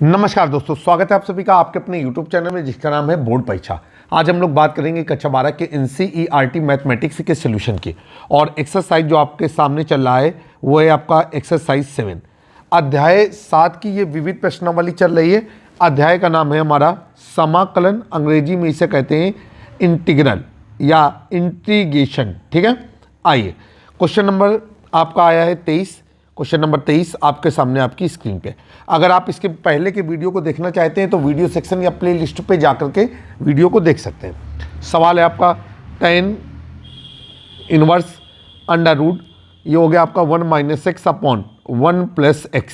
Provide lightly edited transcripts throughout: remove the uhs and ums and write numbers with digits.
नमस्कार दोस्तों, स्वागत है आप सभी का आपके अपने YouTube चैनल में जिसका नाम है बोर्ड परीक्षा। आज हम लोग बात करेंगे कक्षा 12 के NCERT मैथमेटिक्स के सॉल्यूशन की। और एक्सरसाइज जो आपके सामने चल रहा है वो है आपका एक्सरसाइज 7। अध्याय 7 की ये विविध प्रश्नावली चल रही है। अध्याय का नाम है हमारा समाकलन, अंग्रेजी में इसे कहते हैं इंटीग्रल या इंटीग्रेशन। ठीक है, आइए क्वेश्चन नंबर आपका आया है 23। क्वेश्चन नंबर 23 आपके सामने आपकी स्क्रीन पे। अगर आप इसके पहले के वीडियो को देखना चाहते हैं तो वीडियो सेक्शन या प्ले लिस्ट पर जाकर के वीडियो को देख सकते हैं। सवाल है आपका tan इनवर्स अंडर रूट, ये हो गया आपका 1 - x अपॉन 1 + x।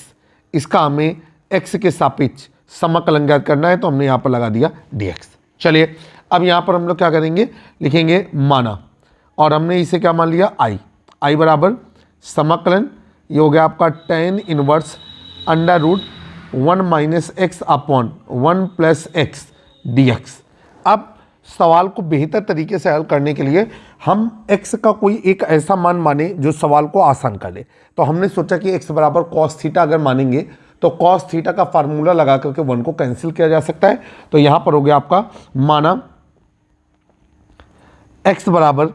इसका हमें x के सापेक्ष समाकलन ज्ञात करना है, तो हमने यहाँ पर लगा दिया dx। चलिए अब यहाँ पर हम लोग क्या करेंगे, लिखेंगे माना, और हमने इसे क्या मान लिया i बराबर समाकलन, ये हो गया आपका tan inverse under root 1 - x upon 1 + x dx। अब सवाल को बेहतर तरीके से हल करने के लिए हम x का कोई एक ऐसा मान माने जो सवाल को आसान कर दे। तो हमने सोचा कि x बराबर cos थीटा अगर मानेंगे तो cos थीटा का फार्मूला लगा करके 1 को कैंसिल किया जा सकता है। तो यहाँ पर हो गया आपका माना x बराबर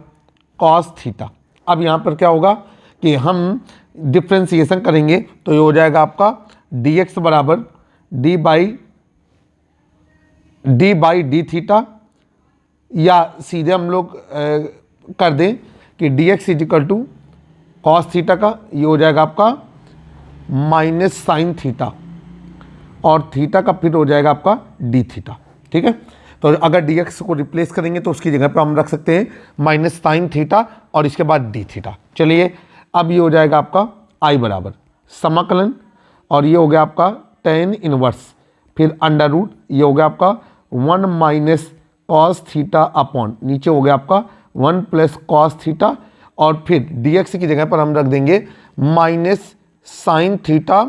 cos थीटा। अब यहाँ पर क्या होगा कि हम डिफ्रेंसिएशन करेंगे तो ये हो जाएगा आपका dx बराबर d बाई डी थीटा, या सीधे हम लोग कर दें कि dx equal to cos theta का ये हो जाएगा आपका माइनस साइन थीटा, और थीटा का फिर हो जाएगा आपका डी थीटा। ठीक है, तो अगर dx को रिप्लेस करेंगे तो उसकी जगह पर हम रख सकते हैं माइनस साइन थीटा और इसके बाद डी थीटा। चलिए अब ये हो जाएगा आपका i बराबर समाकलन, और ये हो गया आपका tan इनवर्स, फिर अंडर रूट, ये हो गया आपका 1 - cos थीटा अपॉन नीचे हो गया आपका 1 + cos थीटा, और फिर dx की जगह पर हम रख देंगे minus sine theta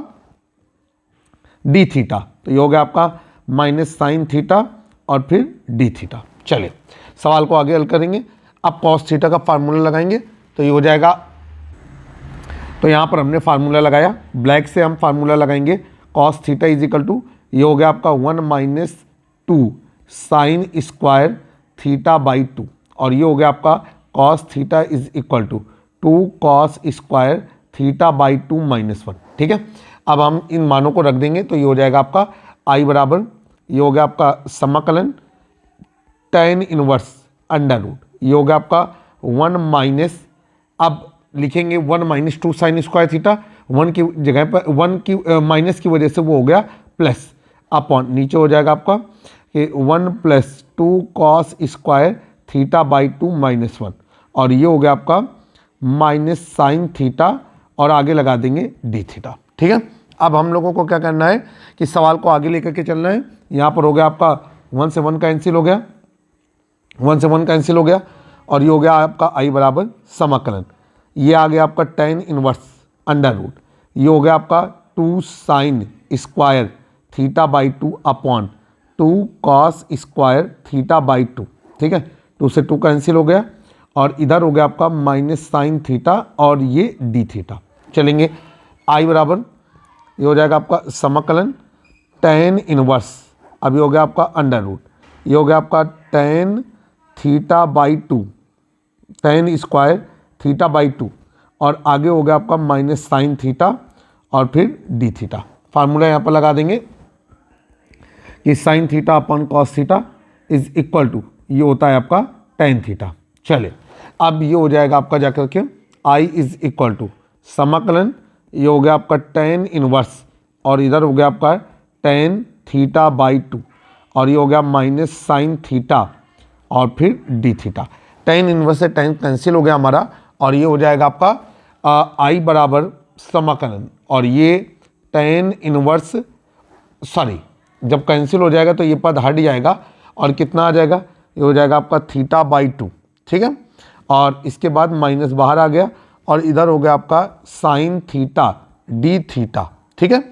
D theta. तो ये हो गया आपका माइनस साइन थीटा और फिर डी थीटा। चलिए सवाल को आगे हल करेंगे। अब cos थीटा का फार्मूला लगाएंगे तो ये हो जाएगा, तो यहाँ पर हमने फार्मूला लगाया, ब्लैक से हम फार्मूला लगाएंगे cos थीटा इजिकल टू ये हो गया आपका 1 - 2 साइन स्क्वायर थीटा बाई 2, और ये हो गया आपका cos theta is equal to 2 cos square theta by 2 - 1। ठीक है, अब हम इन मानों को रख देंगे तो ये हो जाएगा आपका i बराबर, ये हो गया आपका समाकलन tan इनवर्स अंडर रूट, ये हो गया आपका 1 माइनस, अब लिखेंगे 1 - 2 साइन स्क्वायर थीटा, 1 की जगह पर 1 की माइनस की वजह से वो हो गया प्लस, अपॉन नीचे हो जाएगा आपका कि 1 + 2 cos स्क्वायर थीटा बाई 2 - 1, और ये हो गया आपका माइनस साइन थीटा, और आगे लगा देंगे डी थीटा। ठीक है, अब हम लोगों को क्या करना है कि सवाल को आगे लेकर के चलना है। यहाँ पर हो गया आपका 1 से 1 कैंसिल हो गया, 1 से 1 कैंसिल हो गया, और ये हो गया आपका i बराबर समाकलन, ये आ गया आपका tan इनवर्स अंडर रूट, ये हो गया आपका 2 sine square theta by 2 upon 2 cos square theta by 2। ठीक है, 2 से 2 कैंसिल हो गया, और इधर हो गया आपका माइनस साइन थीटा और ये डी थीटा। चलेंगे i बराबर, ये हो जाएगा आपका समाकलन tan इनवर्स, अभी हो गया आपका अंडर रूट, ये हो गया आपका tan theta by 2, tan square theta by 2, और आगे हो गया आपका माइनस साइन थीटा और फिर डी थीटा। फार्मूला यहाँ पर लगा देंगे कि sine theta upon cos theta is equal to ये होता है आपका tan थीटा। चले अब ये हो जाएगा आपका जाकर के i इज इक्वल टू समाकलन, ये हो गया आपका tan इनवर्स, और इधर हो गया आपका tan थीटा बाई 2, और ये हो गया माइनस साइन थीटा और फिर डी थीटा। tan इनवर्स से tan कैंसिल हो गया हमारा, और ये हो जाएगा आपका i बराबर समाकलन, और ये tan इनवर्स सॉरी जब कैंसिल हो जाएगा तो ये पद हट जाएगा, और कितना आ जाएगा, ये हो जाएगा आपका थीटा बाई 2। ठीक है, और इसके बाद माइनस बाहर आ गया, और इधर हो गया आपका साइन थीटा डी थीटा। ठीक है,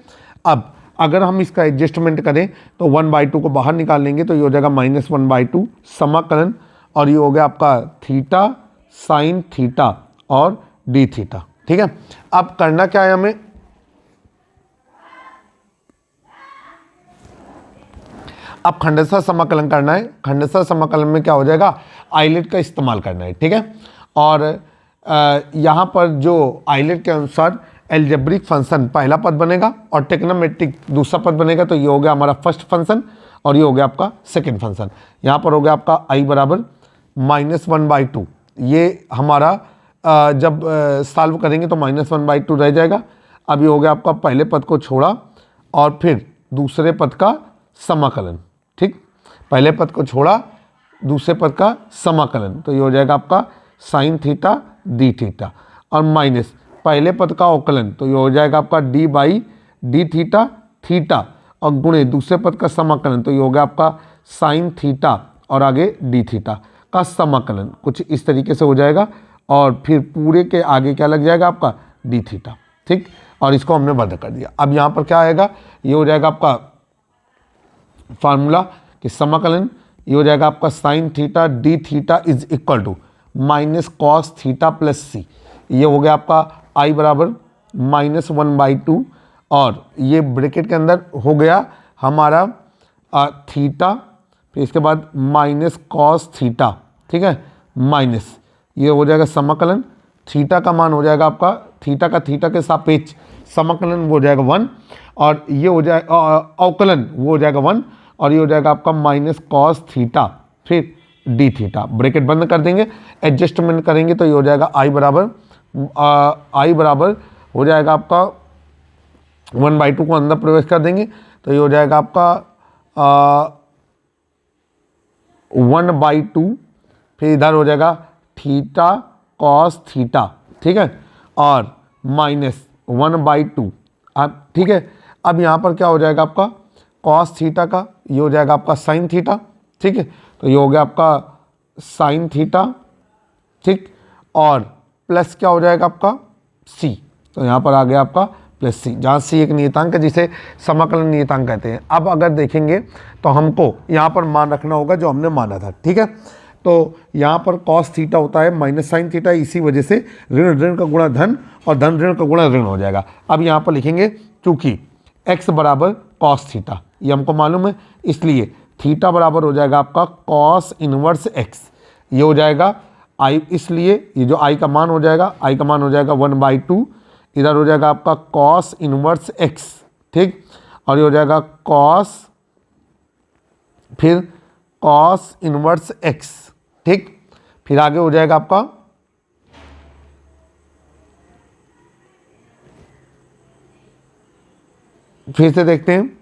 अब अगर हम इसका एडजस्टमेंट करें तो 1/2 को बाहर निकाल लेंगे तो ये हो जाएगा -1/2 समाकलन, और ये हो गया आपका थीटा साइन थीटा और डी थीटा। ठीक है, अब करना क्या है हमें, अब खंडशः समाकलन करना है। खंडशः समाकलन में क्या हो जाएगा, आइलेट का इस्तेमाल करना है, ठीक है। और यहाँ पर जो आइलेट के अनुसार एल्जेब्रिक फंक्शन पहला पद बनेगा और टेक्नोमेट्रिक दूसरा पद बनेगा। तो ये हो गया हमारा फर्स्ट फंक्शन और ये हो गया आपका सेकंड फंक्शन। यहाँ पर हो गया आपका आई बराबर -1/2। ये हमारा जब सॉल्व करेंगे तो -1/2 रह जाएगा। अब ये हो गया आपका पहले पद को छोड़ा और फिर दूसरे पद का समाकलन, ठीक। पहले पद को छोड़ा, दूसरे पद का समाकलन, तो ये हो जाएगा आपका साइन थीटा डी थीटा और माइनस पहले पद का अवकलन, तो ये हो जाएगा आपका d/d थीटा थीटा और गुणे दूसरे पद का समाकलन, तो ये हो गया आपका साइन थीटा और आगे डी थीटा का समाकलन, कुछ इस तरीके से हो जाएगा। और फिर पूरे के आगे क्या लग जाएगा आपका डी थीटा, ठीक। और इसको हमने बंद कर दिया। अब यहाँ पर क्या आएगा, ये हो जाएगा आपका फार्मूला कि समाकलन, ये हो जाएगा आपका sine theta D theta is equal to minus cos theta plus C. ये हो गया आपका आई बराबर -1/2 और ये ब्रैकेट के अंदर हो गया हमारा थीटा, फिर इसके बाद माइनस कॉस थीटा, ठीक है, माइनस ये हो जाएगा समाकलन। थीटा का मान हो जाएगा आपका, थीटा का थीटा के सापेक्ष समाकलन वो हो जाएगा 1 और ये हो जाएगा अवकलन वो हो जाएगा 1 और ये हो जाएगा आपका माइनस कॉस थीटा फिर डी थीटा, ब्रैकेट बंद कर देंगे, एडजस्टमेंट करेंगे तो ये हो जाएगा आई बराबर हो जाएगा आपका 1/2 को अंदर प्रवेश कर देंगे तो ये हो जाएगा आपका 1/2, फिर इधर हो जाएगा थीटा कॉस थीटा, ठीक है, और माइनस 1/2। अब ठीक है, अब यहाँ पर क्या हो जाएगा आपका कॉस थीटा का, ये हो जाएगा आपका साइन थीटा, ठीक है, तो ये हो गया आपका साइन थीटा, ठीक, और प्लस क्या हो जाएगा आपका सी, तो यहाँ पर आ गया आपका प्लस सी, जहाँ सी एक नियतांक है जिसे समाकलन नियतांक कहते हैं। अब अगर देखेंगे तो हमको यहाँ पर मान रखना होगा जो हमने माना था, ठीक है। तो यहाँ पर कॉस थीटा होता है माइनस साइन थीटा, इसी वजह से ऋण ऋण का गुणा धन और धन ऋण का गुणा ऋण हो जाएगा। अब यहाँ पर लिखेंगे चूँकि x बराबर कॉस थीटा, ये हमको मालूम है, इसलिए थीटा बराबर हो जाएगा आपका कॉस इनवर्स x, ये हो जाएगा i, इसलिए ये जो i का मान हो जाएगा, i का मान हो जाएगा 1/2, इधर हो जाएगा आपका कॉस इनवर्स x, ठीक, और ये हो जाएगा कॉस फिर कॉस इनवर्स x, ठीक, फिर आगे हो जाएगा आपका फिर से देखते हैं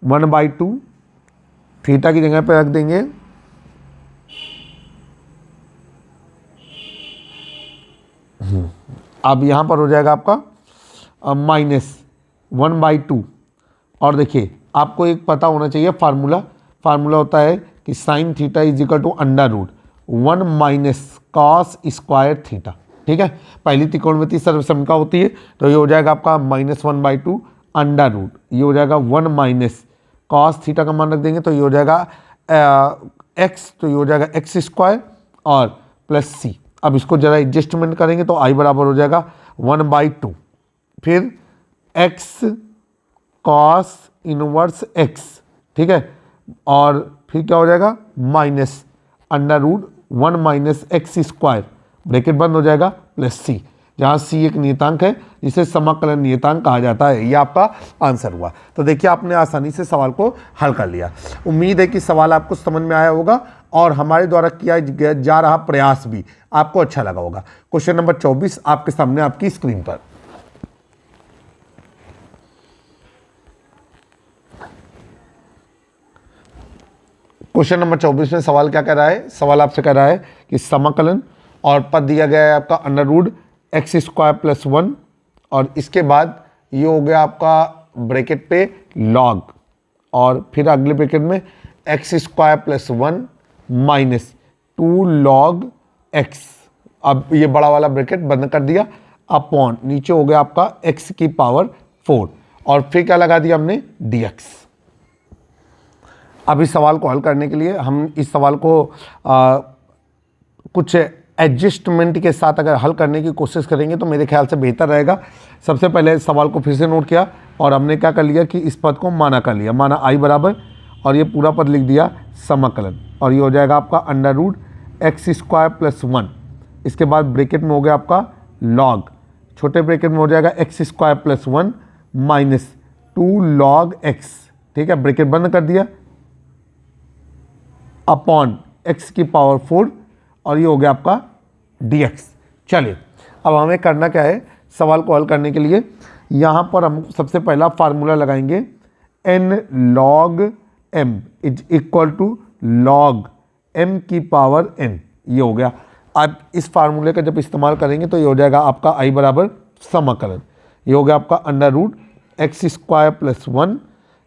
1/2 थीटा की जगह पे रख देंगे, अब यहाँ पर हो जाएगा आपका माइनस 1/2 और देखिए आपको एक पता होना चाहिए फार्मूला होता है कि sine theta is equal to √1 minus cos square theta, ठीक है, पहली त्रिकोणमितीय सर्वसमीका होती है, तो ये हो जाएगा आपका -1/2 √, ये हो जाएगा 1 माइनस कॉस थीटा का मान रख देंगे तो ये हो जाएगा x, तो ये हो जाएगा x स्क्वायर और प्लस सी। अब इसको जरा एडजस्टमेंट करेंगे तो i बराबर हो जाएगा 1/2 फिर x कॉस इनवर्स x, ठीक है, और फिर क्या हो जाएगा minus √1 minus x square, bracket बंद हो जाएगा, प्लस c, जहाँ c एक नियतांक है जिसे समाकलन नियतांक कहा जाता है। ये आपका आंसर हुआ। तो देखिए आपने आसानी से सवाल को हल कर लिया। उम्मीद है कि सवाल आपको समझ में आया होगा और हमारे द्वारा किया जा रहा प्रयास भी आपको अच्छा लगा होगा। क्वेश्चन नंबर 24 आपके सामने आपकी स्क्रीन पर। क्वेश्चन नंबर 24 में सवाल क्या कह रहा है, सवाल आपसे कह रहा है कि समाकलन और पद दिया गया है आपका √x² + 1 और इसके बाद ये हो गया आपका ब्रैकेट पे log और फिर अगले ब्रैकेट में x² + 1 माइनस 2 log x। अब ये बड़ा वाला ब्रैकेट बंद कर दिया, अपॉन नीचे हो गया आपका x की पावर 4 और फिर क्या लगा दिया हमने dx। अब इस सवाल को हल करने के लिए हम इस सवाल को कुछ एडजस्टमेंट के साथ अगर हल करने की कोशिश करेंगे तो मेरे ख्याल से बेहतर रहेगा। सबसे पहले इस सवाल को फिर से नोट किया और हमने क्या कर लिया कि इस पद को माना कर लिया, माना i बराबर और ये पूरा पद लिख दिया समाकलन, और ये हो जाएगा आपका under root x square plus 1। इसके बाद ब्रैकेट में हो गया आपका लॉग, छोटे ब्रैकेट में हो जाएगा x square plus 1 minus 2 log x, ठीक है, ब्रैकेट बंद कर दिया, अपॉन एक्स की पावर 4, और ये हो गया आपका dx। चलिए अब हमें करना क्या है, सवाल को हल करने के लिए यहाँ पर हम सबसे पहला फार्मूला लगाएंगे, n log m is equal to log m की पावर n, ये हो गया। अब इस फार्मूले का जब इस्तेमाल करेंगे तो ये हो जाएगा आपका i बराबर समाकलन, ये हो गया आपका under root x square plus 1,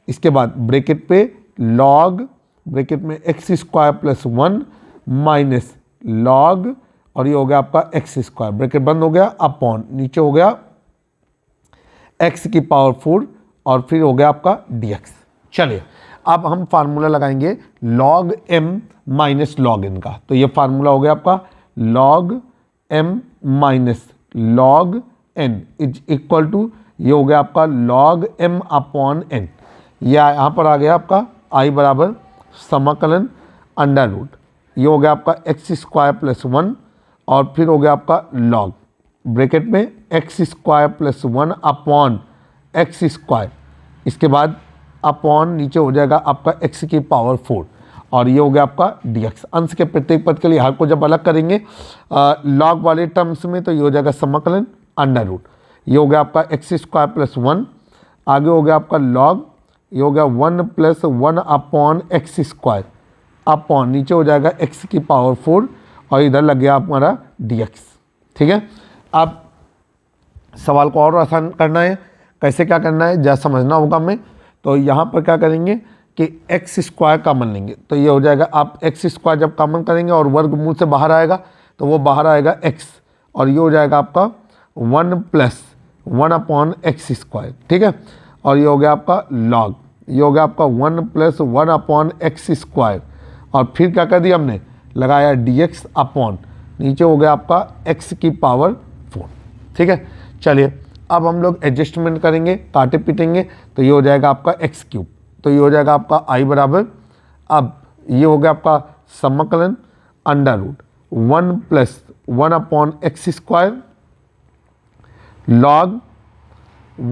इसके बाद ब्रैकेट पे log, ब्रैकेट में x square plus 1 minus log, और ये हो गया आपका एक्स स्क्वायर, ब्रैकेट बंद हो गया, अपॉन नीचे हो गया एक्स की पावर 4, और फिर हो गया आपका dx। चलिए अब हम फार्मूला लगाएंगे log m minus log n का, तो ये फार्मूला हो गया आपका log m minus log n is equal to, ये हो गया आपका log m अपॉन n, या यहाँ पर आ गया आपका i बराबर समाकलन अंडर रूट, ये हो गया आपका एक्स स्क्वायर प्लस 1, और फिर हो गया आपका log, ब्रैकेट में x square plus 1 upon x square, इसके बाद अपॉन नीचे हो जाएगा आपका एक्स की पावर 4, और ये हो गया आपका dx। अंश के प्रत्येक पद के लिए हर को जब अलग करेंगे log वाले टर्म्स में तो ये हो जाएगा समाकलन अंडर रूट, ये हो गया आपका एक्स स्क्वायर प्लस 1, आगे हो गया आपका log, ये हो गया 1 plus 1 upon x square, upon नीचे हो जाएगा एक्स की पावर 4, और इधर लग गया हमारा dx, ठीक है। अब सवाल को और आसान करना है, कैसे क्या करना है जरा समझना होगा हमें। तो यहाँ पर क्या करेंगे कि एक्स स्क्वायर कॉमन लेंगे, तो ये हो जाएगा, आप एक्स स्क्वायर जब कॉमन करेंगे और वर्गमूल से बाहर आएगा तो वो बाहर आएगा एक्स, और ये हो जाएगा आपका 1 प्लस 1 अपॉन एक्स स्क्वायर, ठीक है, और ये हो गया आपका log, ये हो गया आपका 1 प्लस 1 अपॉन एक्स स्क्वायर, और फिर क्या कर दिया हमने, लगाया dx अपॉन नीचे हो गया आपका x की पावर 4, ठीक है। चलिए अब हम लोग एडजस्टमेंट करेंगे, काटे पीटेंगे, तो ये हो जाएगा आपका एक्स क्यूब, तो ये हो जाएगा आपका i बराबर, अब ये हो गया आपका समाकलन under root 1 plus 1 upon x square log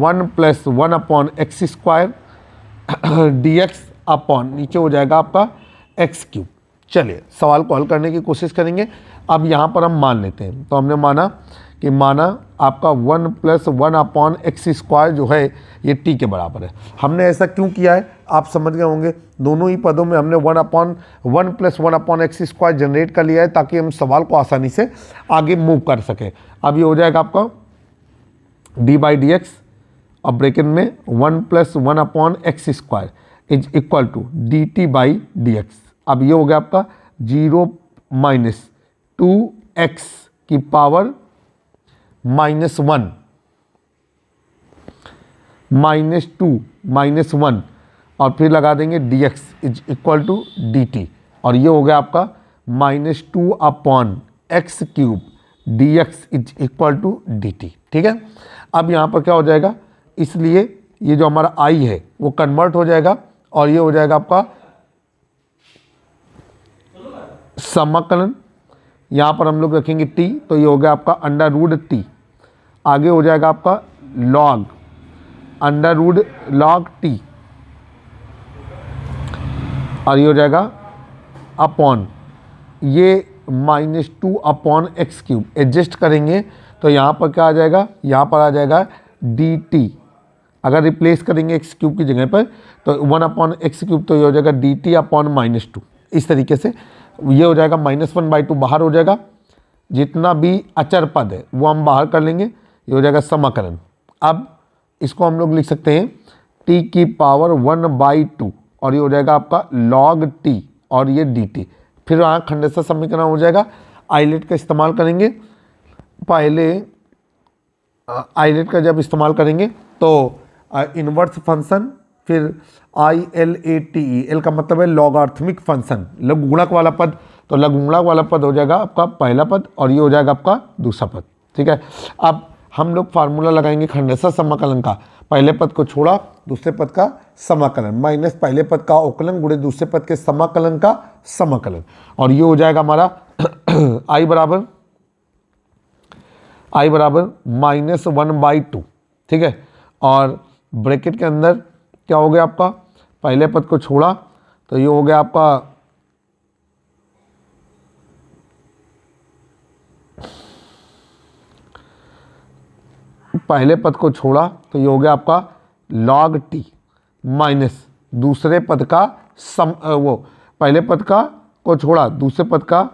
1 plus 1 upon x square dx upon नीचे हो जाएगा आपका एक्स क्यूब। चलिए सवाल को हल करने की कोशिश करेंगे। अब यहाँ पर हम मान लेते हैं, तो हमने माना कि आपका 1 प्लस 1 अपॉन एक्स स्क्वायर जो है ये t के बराबर है। हमने ऐसा क्यों किया है आप समझ गए होंगे, दोनों ही पदों में हमने 1 plus 1 upon x square generate कर लिया है ताकि हम सवाल को आसानी से आगे मूव कर सकें। अब ये हो जाएगा आपका d बाई डी एक्स, अब ब्रैकेट में 1 plus 1 upon x square is equal to d t by d x. अब ये हो गया आपका 0 माइनस 2x की पावर -1 -2 -1, और फिर लगा देंगे dx is equal to dt, और ये हो गया आपका -2 upon x cube dx is equal to dt, ठीक है। अब यहाँ पर क्या हो जाएगा, इसलिए ये जो हमारा i है वो कन्वर्ट हो जाएगा, और ये हो जाएगा आपका समाकलन, यहाँ पर हम लोग रखेंगे t, तो ये हो गया आपका अंडर रूट t, आगे हो जाएगा आपका log under root log t, और ये हो जाएगा अपॉन ये -2 अपॉन एक्स क्यूब, एडजस्ट करेंगे तो यहाँ पर क्या आ जाएगा, यहाँ पर आ जाएगा dt, अगर रिप्लेस करेंगे एक्स क्यूब की जगह पर तो 1 अपॉन एक्स क्यूब, तो ये हो जाएगा dt अपॉन -2, इस तरीके से ये हो जाएगा -1/2 बाहर हो जाएगा, जितना भी अचर पद है वो हम बाहर कर लेंगे, ये हो जाएगा समाकलन। अब इसको हम लोग लिख सकते हैं t की पावर 1/2, और ये हो जाएगा आपका log t, और ये dt, फिर वहाँ खंडेसर समीकरण हो जाएगा। आइलेट का इस्तेमाल करेंगे, पहले आइलेट का जब इस्तेमाल करेंगे तो इन्वर्स फंक्शन, फिर ILATE, एल का मतलब है लॉगरिथमिक फंक्शन, लघुगुणक वाला पद, तो लघुगुणक वाला पद हो जाएगा आपका पहला पद, और ये हो जाएगा आपका दूसरा पद, ठीक है। अब हम लोग फार्मूला लगाएंगे खंडेसर समाकलन का, पहले पद को छोड़ा, दूसरे पद का समाकलन, माइनस पहले पद का अवकलन गुणे दूसरे पद के समाकलन का समाकलन, और ये हो जाएगा हमारा आई बराबर -1/2। ठीक है, और ब्रैकेट के अंदर क्या हो गया आपका, पहले पद को छोड़ा तो ये हो गया आपका पहले पद को छोड़ा तो ये हो गया आपका log t माइनस दूसरे पद का वो पहले पद का को छोड़ा दूसरे पद का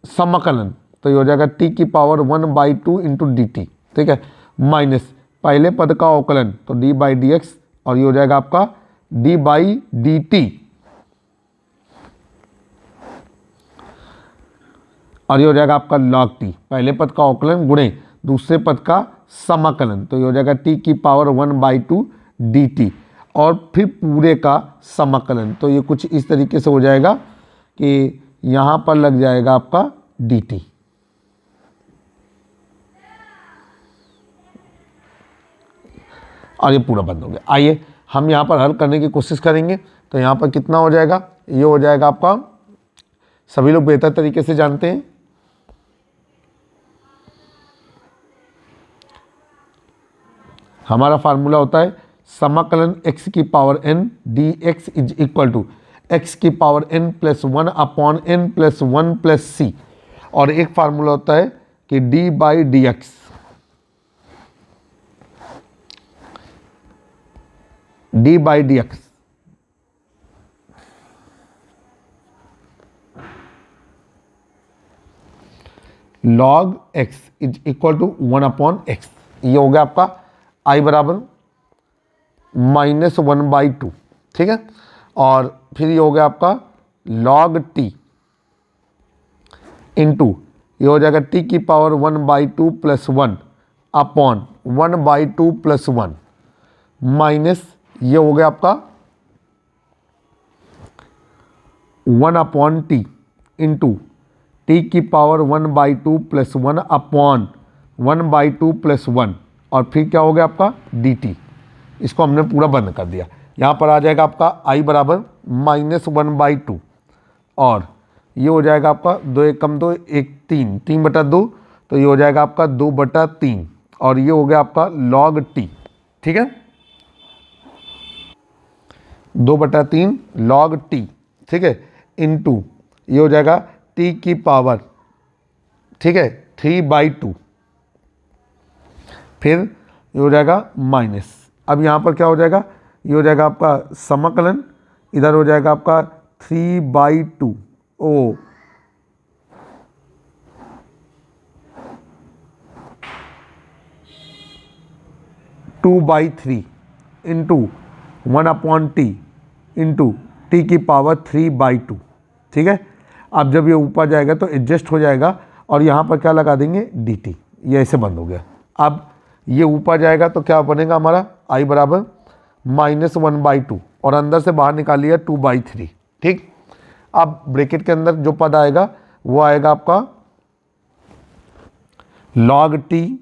समाकलन, तो ये हो जाएगा t की पावर 1/2 इंटू डी टी। ठीक है, माइनस पहले पद का अवकलन तो d/dx, और ये हो जाएगा आपका d/dt, और ये हो जाएगा आपका log t, पहले पद का अवकलन गुणे दूसरे पद का समाकलन, तो ये हो जाएगा t की पावर 1/2 dt, और फिर पूरे का समाकलन। तो ये कुछ इस तरीके से हो जाएगा कि यहाँ पर लग जाएगा आपका dt। और ये पूरा बंद हो गया। आइए हम यहाँ पर हल करने की कोशिश करेंगे। तो यहाँ पर कितना हो जाएगा, ये हो जाएगा आपका, सभी लोग बेहतर तरीके से जानते हैं, हमारा फार्मूला होता है समाकलन x की power n dx is equal to x की power n plus 1/n plus 1 plus c, और एक फार्मूला होता है कि d/dx log x is equal to 1/x। ये हो गया आपका i बराबर -1/2। ठीक है, और फिर ये हो गया आपका log t इंटू ये हो जाएगा t की पावर 1/2 प्लस 1/1/2 प्लस 1 माइनस ये हो गया आपका 1/t इंटू t की पावर 1/2 प्लस 1/1/2 प्लस 1, और फिर क्या हो गया आपका dt। इसको हमने पूरा बंद कर दिया। यहाँ पर आ जाएगा आपका i बराबर -1/2, और ये हो जाएगा आपका 2 × 2 = 3, 3/2, तो ये हो जाएगा आपका 2/3, और ये हो गया आपका log t। ठीक है, 2/3 log t। ठीक है, इंटू ये हो जाएगा t की पावर, ठीक है, 3/2, फिर ये हो जाएगा माइनस। अब यहाँ पर क्या हो जाएगा, ये हो जाएगा आपका समाकलन, इधर हो जाएगा आपका 3/2 ओ 2/3 इंटू 1/t इंटू t की पावर 3/2। ठीक है, अब जब ये ऊपर जाएगा तो एडजस्ट हो जाएगा, और यहाँ पर क्या लगा देंगे dt, ये ऐसे बंद हो गया। अब ये ऊपर जाएगा तो क्या बनेगा हमारा i बराबर -1/2, और अंदर से बाहर निकाल लिया 2/3। ठीक, अब ब्रैकेट के अंदर जो पद आएगा वो आएगा आपका log t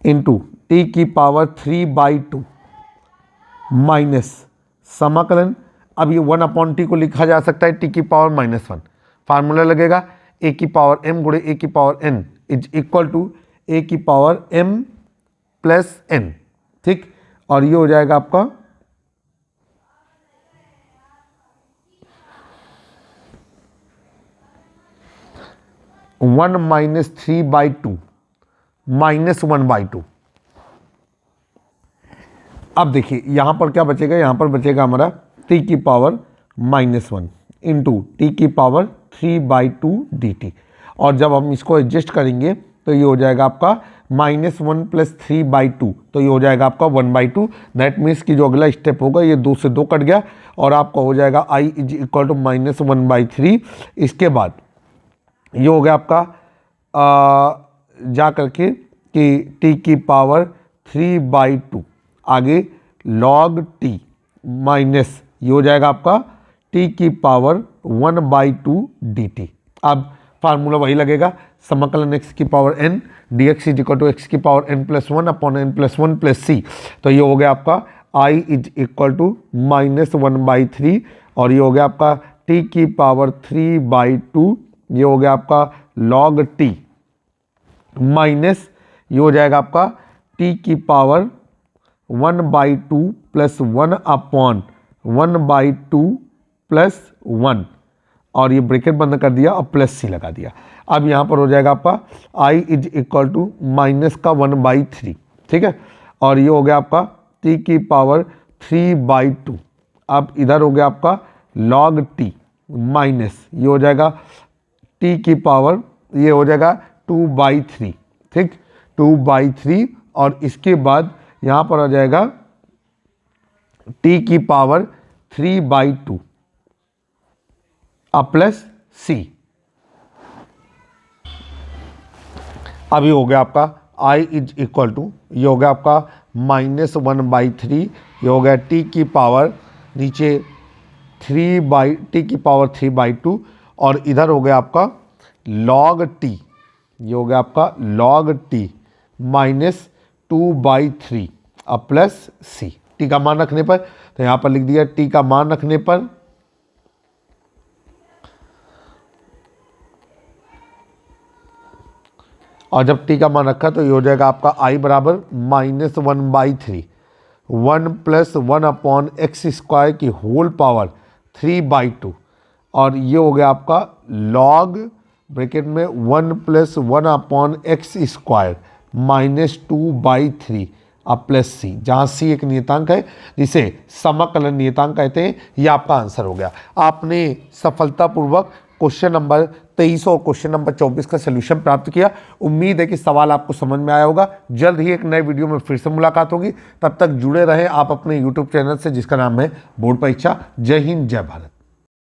इंटू t की पावर 3/2 माइनस समाकलन। अब ये 1/t को लिखा जा सकता है t की पावर -1, फार्मूला लगेगा a की पावर m गुणे a की power n is equal to a की पावर m प्लस n। ठीक, और ये हो जाएगा आपका 1 - 3/2 -1/2। अब देखिए यहाँ पर क्या बचेगा, यहाँ पर बचेगा हमारा t की पावर -1 इंटू टी की पावर 3/2 dt, और जब हम इसको एडजस्ट करेंगे तो ये हो जाएगा आपका -1 + 3/2, तो ये हो जाएगा आपका 1/2। दैट मीन्स कि जो अगला स्टेप होगा ये 2 से 2 कट गया, और आपका हो जाएगा i = -1/3। इसके बाद ये हो गया आपका जा करके कि t की पावर 3/2 आगे log t माइनस ये हो जाएगा आपका t की पावर 1/2 dt। अब फार्मूला वही लगेगा, समाकलन x की power n dx is equal to x की power n plus one upon n plus one plus c। तो ये हो गया आपका I इज इक्वल टू -1/3 और ये हो गया आपका t की पावर 3/2, ये हो गया आपका log t माइनस ये हो जाएगा आपका t की पावर 1/2 प्लस 1 अपॉन 1/2 प्लस 1 और ये ब्रैकेट बंद कर दिया और प्लस सी लगा दिया। अब यहाँ पर हो जाएगा आपका I is equal to minus का 1/3, ठीक है, और ये हो गया आपका t की पावर 3/2। अब इधर हो गया आपका log t माइनस ये हो जाएगा t की पावर, ये हो जाएगा 2/3, ठीक, 2/3 और इसके बाद यहाँ पर आ जाएगा t की पावर 3/2 प्लस c। अभी हो गया आपका I इज इक्वल टू ये हो गया आपका -1/3, ये हो गया t की पावर नीचे t की पावर 3/2 और इधर हो गया आपका log t, ये हो गया आपका log t minus 2/3 plus c। t का मान रखने पर तो यहाँ पर लिख दिया t का मान रखने पर और जब t का मान रखा तो ये हो जाएगा आपका I बराबर -1/3 1 प्लस 1 अपॉन एक्स स्क्वायर की होल पावर 3/2 और ये हो गया आपका log ब्रैकेट में 1 plus 1 upon x square -2/3 plus C, जहाँ सी एक नियतांक है जिसे समाकलन नियतांक कहते हैं। ये आपका आंसर हो गया। आपने सफलतापूर्वक क्वेश्चन नंबर 23 और क्वेश्चन नंबर 24 का सलूशन प्राप्त किया। उम्मीद है कि सवाल आपको समझ में आया होगा। जल्द ही एक नए वीडियो में फिर से मुलाकात होगी। तब तक जुड़े रहें आप अपने यूट्यूब चैनल से जिसका नाम है बोर्ड परीक्षा। जय हिंद, जय भारत।